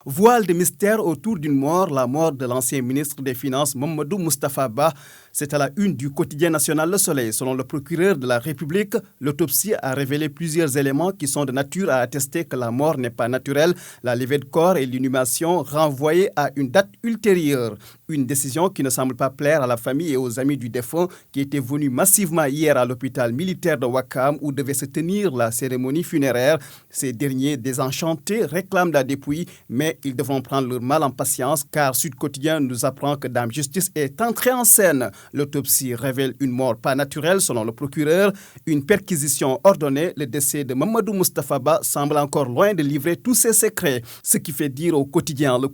Voile de mystère autour d'une mort, la mort de l'ancien ministre des Finances Mamadou Moustapha Ba. C'est à la une du quotidien national Le Soleil. Selon le procureur de la République, l'autopsie a révélé plusieurs éléments qui sont de nature à attester que la mort n'est pas naturelle. La levée de corps et l'inhumation renvoyées à une date ultérieure. Une décision qui ne semble pas plaire à la famille et aux amis du défunt qui étaient venus massivement hier à l'hôpital militaire de Ouakam où devait se tenir la cérémonie funéraire. Ces derniers, désenchantés, réclament la dépouille, mais ils devront prendre leur mal en patience car Sud Quotidien nous apprend que Dame Justice est entrée en scène. L'autopsie révèle une mort pas naturelle selon le procureur. Une perquisition ordonnée, le décès de Mamadou Moustapha Ba semble encore loin de livrer tous ses secrets. Ce qui fait dire au quotidien, le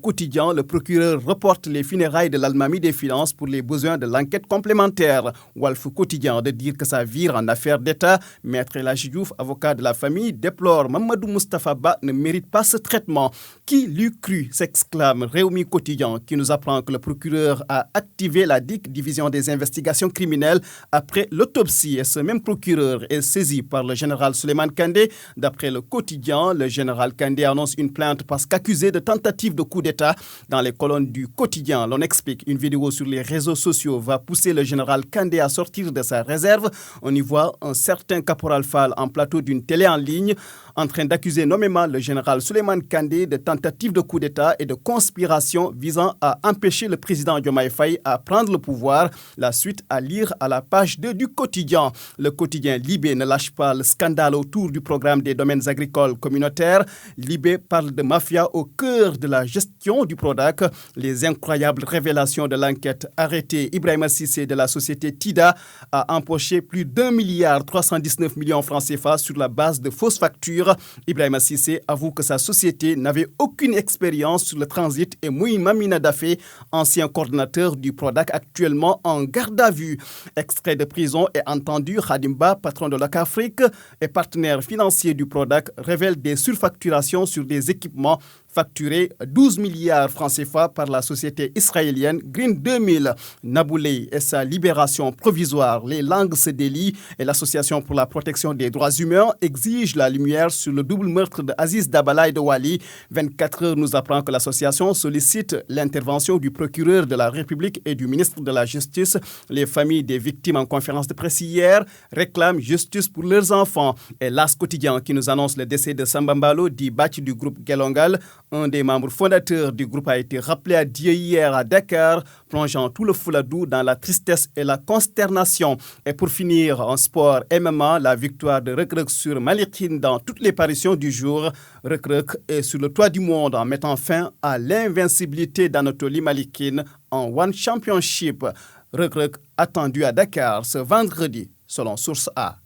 procureur reporte les funérailles de l'Almami des Finances pour les besoins de l'enquête complémentaire. Walf Quotidien de dire que ça vire en affaire d'État. Maître El Hadji Diouf, avocat de la famille, déplore Mamadou Moustapha Ba ne mérite pas ce traitement. Qui l'eût cru, s'exclame Réumi Quotidien qui nous apprend que le procureur a activé la DIC, division des investigations criminelles, après l'autopsie. Et ce même procureur est saisi par le général Souleymane Kandé. D'après le quotidien, le général Kandé annonce une plainte parce qu'accusé de tentative de coup d'État. Dans les colonnes du quotidien, l'on explique une vidéo sur les réseaux sociaux va pousser le général Kandé à sortir de sa réserve. On y voit un certain caporal Fall en plateau d'une télé en ligne en train d'accuser nommément le général Souleymane Kandé de tentative de coup d'État et de conspiration visant à empêcher le président Diomaye Faye à prendre le pouvoir. La suite à lire à la page 2 du quotidien. Le quotidien Libé ne lâche pas le scandale autour du programme des domaines agricoles communautaires. Libé parle de mafia au cœur de la gestion du Prodac. Les incroyables révélations de l'enquête. Arrêté, Ibrahima Cissé de la société TIDA a empoché plus d'1,319 milliard francs CFA sur la base de fausses factures. Ibrahima Cissé avoue que sa société n'avait aucune expérience sur le transit et Mouy Mamina Dafé, ancien coordinateur du Prodac, actuellement en garde à vue. Extrait de prison et entendu, Khadimba, patron de l'Afrique et partenaire financier du Prodac, révèle des surfacturations sur des équipements facturés 12 milliards francs CFA par la société israélienne Green 2000. Naboulé et sa libération provisoire, les langues se délient et l'Association pour la protection des droits humains exige la lumière sur le double meurtre d'Aziz Dabala et de Wali. 24 heures nous apprend que l'association sollicite l'intervention du procureur de la République et du ministre de la Justice. Les familles des victimes en conférence de presse hier réclament justice pour leurs enfants. Et l'As quotidien qui nous annonce le décès de Sambambalo, dit Bach du groupe Gelongal. Un des membres fondateurs du groupe a été rappelé à Dieu hier à Dakar, plongeant tout le Fouladou dans la tristesse et la consternation. Et pour finir, en sport MMA, la victoire de Rekrek sur Malikin dans toutes les parutions du jour. Rekrek est sur le toit du monde en mettant fin à l'invincibilité d'Anatoly Malikin en One Championship. Rekrek attendu à Dakar ce vendredi, selon Source A.